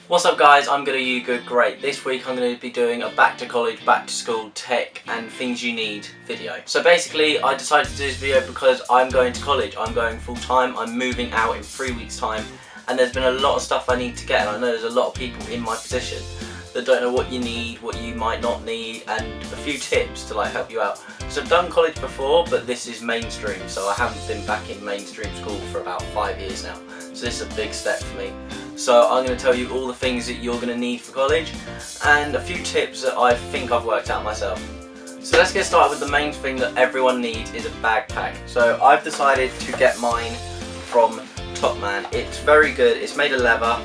What's up guys, I'm Good, Are You Good? Great. This week I'm going to be doing a back to college, back to school, tech and things you need video. So basically I decided to do this video because I'm going to college, I'm going full time, I'm moving out in 3 weeks time, and there's been a lot of stuff I need to get, and I know there's a lot of people in my position that don't know what you need, what you might not need, and a few tips to help you out. So I've done college before, but this is mainstream, so I haven't been back in mainstream school for about 5 years now. So this is a big step for me. So I'm going to tell you all the things that you're going to need for college and a few tips that I think I've worked out myself. So let's get started with the main thing that everyone needs is a backpack. So I've decided to get mine from Topman. It's very good, it's made of leather.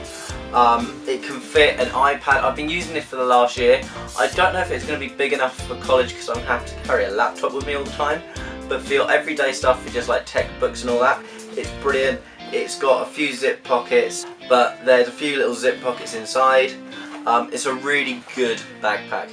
It can fit an iPad. I've been using this for the last year. I don't know if it's going to be big enough for college because I'm going to have to carry a laptop with me all the time, but for your everyday stuff, for just like textbooks and all that, it's brilliant. It's got a few zip pockets, but there's a few little zip pockets inside. It's a really good backpack.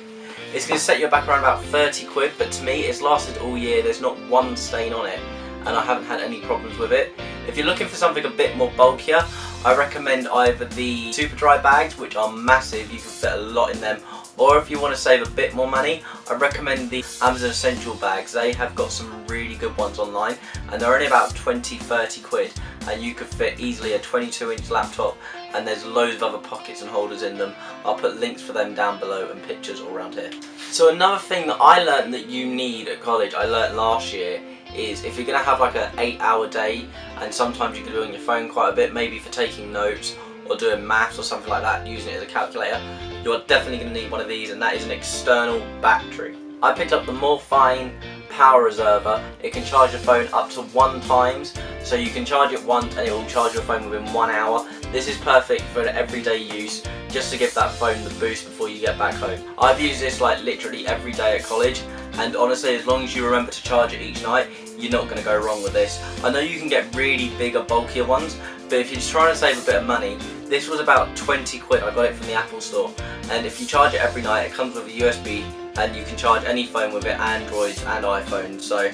It's going to set you back around about 30 quid, but to me it's lasted all year. There's not one stain on it and I haven't had any problems with it. If you're looking for something a bit more bulkier, I recommend either the super dry bags, which are massive, you can fit a lot in them, or if you want to save a bit more money, I recommend the Amazon Essential bags. They have got some really good ones online and they're only about 20-30 quid, and you could fit easily a 22-inch laptop, and there's loads of other pockets and holders in them. I'll put links for them down below and pictures all around here. So another thing that I learned that you need at college, I learned last year, is if you're going to have like an 8-hour day, and sometimes you can do it on your phone quite a bit, maybe for taking notes or doing maths or something like that, using it as a calculator, you're definitely going to need one of these, and that is an external battery. I picked up the Morphine Power Reserver. It can charge your phone up to 1 times, so you can charge it once and it will charge your phone within 1 hour. This is perfect for everyday use, just to give that phone the boost before you get back home. I've used this like literally every day at college, and honestly, as long as you remember to charge it each night, you're not going to go wrong with this. I know you can get really bigger, bulkier ones, but if you're just trying to save a bit of money, this was about 20 quid. I got it from the Apple store, and if you charge it every night, it comes with a USB, and you can charge any phone with it, Androids and iPhones, so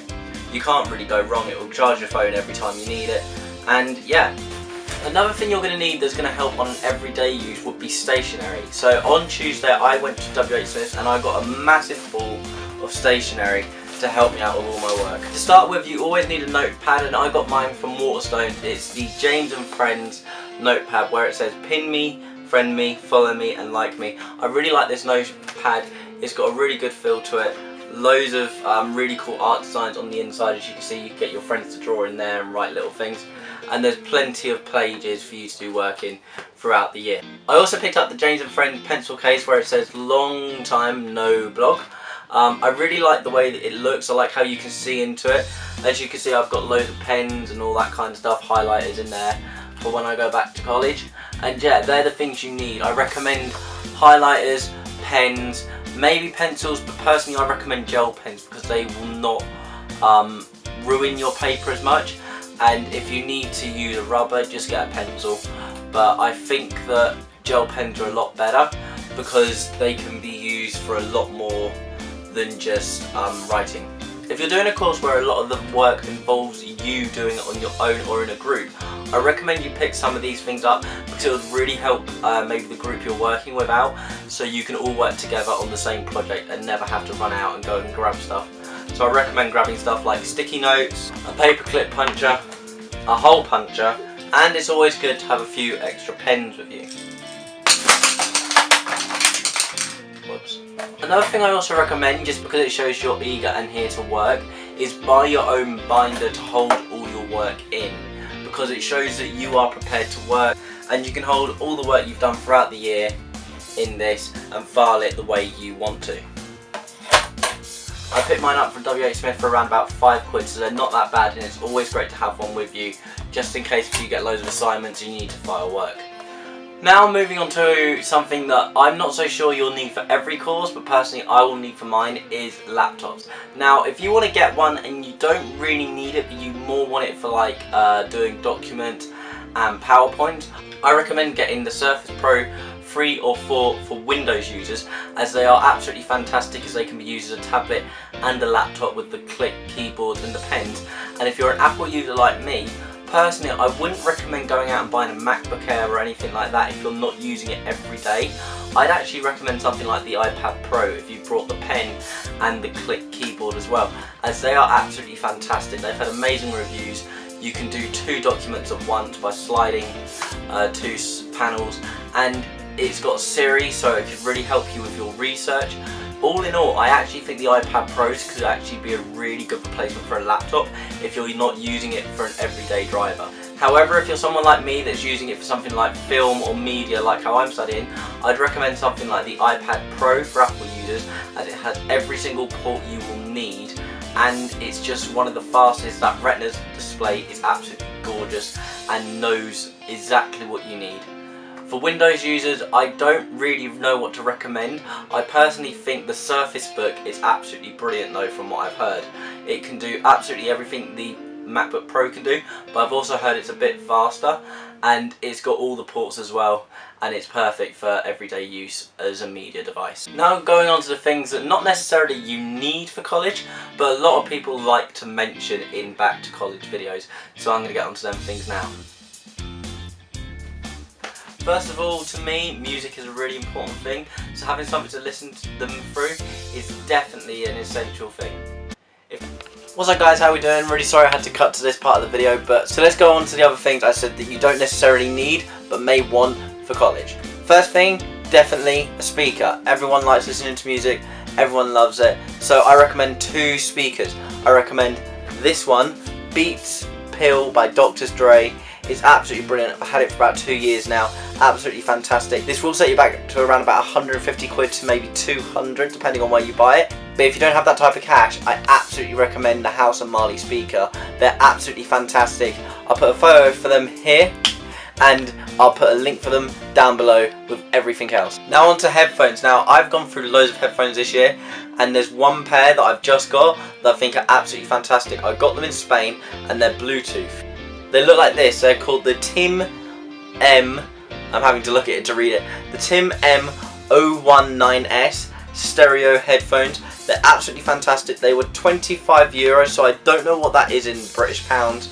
you can't really go wrong. It will charge your phone every time you need it. And yeah, another thing you're going to need that's going to help on an everyday use would be stationery. So on Tuesday I went to WH Smith and I got a massive ball of stationery to help me out with all my work. To start with, you always need a notepad, and I got mine from Waterstone. It's the James and Friends notepad where it says pin me, friend me, follow me and like me. I really like this notepad. It's got a really good feel to it. Loads of really cool art designs on the inside. As you can see, you can get your friends to draw in there and write little things, and there's plenty of pages for you to do work in throughout the year. I also picked up the James and Friends pencil case where it says long time no blog. I really like the way that it looks. I like how you can see into it. As you can see, I've got loads of pens and all that kind of stuff, highlighters in there for when I go back to college. And yeah, they're the things you need. I recommend highlighters, pens, maybe pencils, but personally I recommend gel pens because they will not ruin your paper as much. And if you need to use a rubber, just get a pencil. But I think that gel pens are a lot better because they can be used for a lot more than just writing. If you're doing a course where a lot of the work involves you doing it on your own or in a group, I recommend you pick some of these things up because it would really help maybe the group you're working with out, so you can all work together on the same project and never have to run out and go and grab stuff. So I recommend grabbing stuff like sticky notes, a paperclip puncher, a hole puncher, and it's always good to have a few extra pens with you. Whoops. Another thing I also recommend, just because it shows you're eager and here to work, is buy your own binder to hold all your work in, because it shows that you are prepared to work, and you can hold all the work you've done throughout the year in this and file it the way you want to. I picked mine up from WH Smith for around about 5 quid, so they're not that bad, and it's always great to have one with you just in case if you get loads of assignments and you need to file work. Now moving on to something that I'm not so sure you'll need for every course, but personally I will need for mine, is laptops. Now if you want to get one and you don't really need it, but you more want it for like doing documents and PowerPoint, I recommend getting the Surface Pro 3 or 4 for Windows users, as they are absolutely fantastic, as they can be used as a tablet and a laptop with the click keyboards and the pens. And if you're an Apple user like me, personally, I wouldn't recommend going out and buying a MacBook Air or anything like that if you're not using it every day. I'd actually recommend something like the iPad Pro if you brought the pen and the click keyboard as well, as they are absolutely fantastic. They've had amazing reviews. You can do 2 documents at once by sliding 2 panels, and it's got Siri, so it could really help you with your research. All in all, I actually think the iPad Pros could actually be a really good replacement for a laptop if you're not using it for an everyday driver. However, if you're someone like me that's using it for something like film or media, like how I'm studying, I'd recommend something like the iPad Pro for Apple users, as it has every single port you will need, and it's just one of the fastest. That Retina display is absolutely gorgeous and knows exactly what you need. For Windows users, I don't really know what to recommend. I personally think the Surface Book is absolutely brilliant though, from what I've heard. It can do absolutely everything the MacBook Pro can do, but I've also heard it's a bit faster, and it's got all the ports as well, and it's perfect for everyday use as a media device. Now going on to the things that not necessarily you need for college, but a lot of people like to mention in back to college videos, so I'm going to get onto them things now. First of all, to me, music is a really important thing, so having something to listen to them through is definitely an essential thing. What's up guys, how we doing? Really sorry I had to cut to this part of the video, but so let's go on to the other things I said that you don't necessarily need but may want for college. First thing, definitely a speaker. Everyone likes listening to music, everyone loves it, so I recommend 2 speakers. I recommend this one, Beats Pill by Dr. Dre. It's absolutely brilliant. I've had it for about 2 years now. Absolutely fantastic. This will set you back to around about 150 quid to maybe 200 depending on where you buy it. But if you don't have that type of cash, I absolutely recommend the House and Marley speaker. They're absolutely fantastic. I'll put a photo for them here, and I'll put a link for them down below with everything else. Now on to headphones. Now I've gone through loads of headphones this year, and there's one pair that I've just got that I think are absolutely fantastic. I got them in Spain and they're Bluetooth. They look like this. They're called the Tim M. I'm having to look at it to read it. The Tim M019S stereo headphones. They're absolutely fantastic. They were €25, so I don't know what that is in British pounds,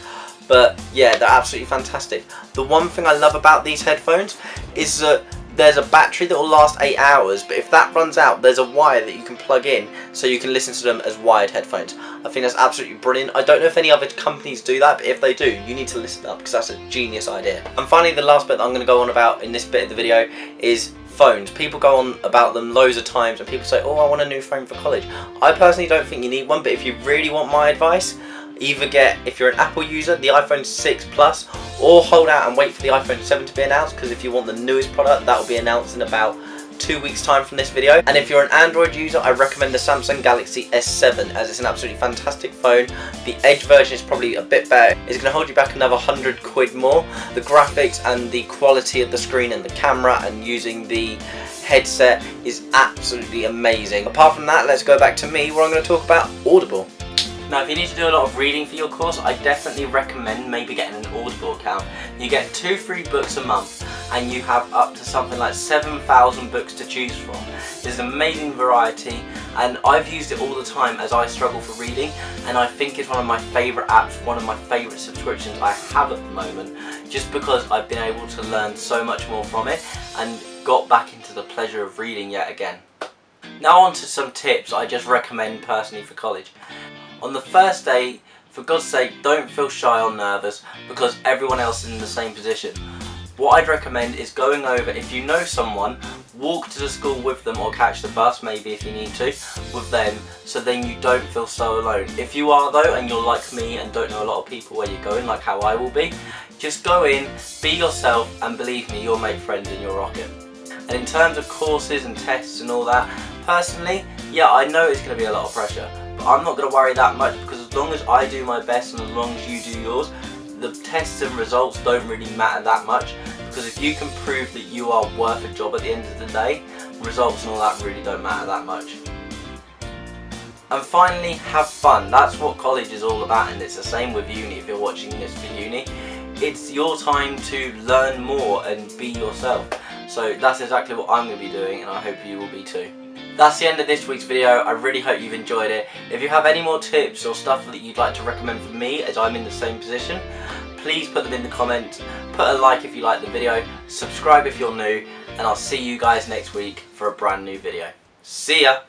but yeah, they're absolutely fantastic. The one thing I love about these headphones is that there's a battery that will last 8 hours, but if that runs out, there's a wire that you can plug in so you can listen to them as wired headphones. I think that's absolutely brilliant. I don't know if any other companies do that, but if they do, you need to listen up because that's a genius idea. And finally, the last bit that I'm going to go on about in this bit of the video is phones. People go on about them loads of times and people say, oh, I want a new phone for college. I personally don't think you need one, but if you really want my advice, either get, if you're an Apple user, the iPhone 6 Plus, or hold out and wait for the iPhone 7 to be announced, because if you want the newest product, that will be announced in about 2 weeks time from this video. And if you're an Android user, I recommend the Samsung Galaxy S7, as it's an absolutely fantastic phone. The Edge version is probably a bit better. It's going to hold you back another 100 quid more. The graphics and the quality of the screen and the camera and using the headset is absolutely amazing. Apart from that, let's go back to me, where I'm going to talk about Audible. Now if you need to do a lot of reading for your course, I definitely recommend maybe getting an Audible account. You get 2 free books a month and you have up to something like 7,000 books to choose from. There's an amazing variety, and I've used it all the time as I struggle for reading, and I think it's one of my favourite apps, one of my favourite subscriptions I have at the moment, just because I've been able to learn so much more from it and got back into the pleasure of reading yet again. Now on to some tips I just recommend personally for college. On the first day, for God's sake, don't feel shy or nervous because everyone else is in the same position. What I'd recommend is going over, if you know someone, walk to the school with them or catch the bus maybe if you need to, with them, so then you don't feel so alone. If you are though, and you're like me and don't know a lot of people where you're going, like how I will be, just go in, be yourself, and believe me, you'll make friends and you'll rock it. And in terms of courses and tests and all that, personally, yeah, I know it's going to be a lot of pressure. I'm not going to worry that much, because as long as I do my best and as long as you do yours, the tests and results don't really matter that much, because if you can prove that you are worth a job at the end of the day, results and all that really don't matter that much. And finally, have fun. That's what college is all about, and it's the same with uni. If you're watching this for uni, it's your time to learn more and be yourself. So that's exactly what I'm going to be doing, and I hope you will be too. That's the end of this week's video. I really hope you've enjoyed it. If you have any more tips or stuff that you'd like to recommend for me, as I'm in the same position, please put them in the comments, put a like if you like the video, subscribe if you're new, and I'll see you guys next week for a brand new video. See ya!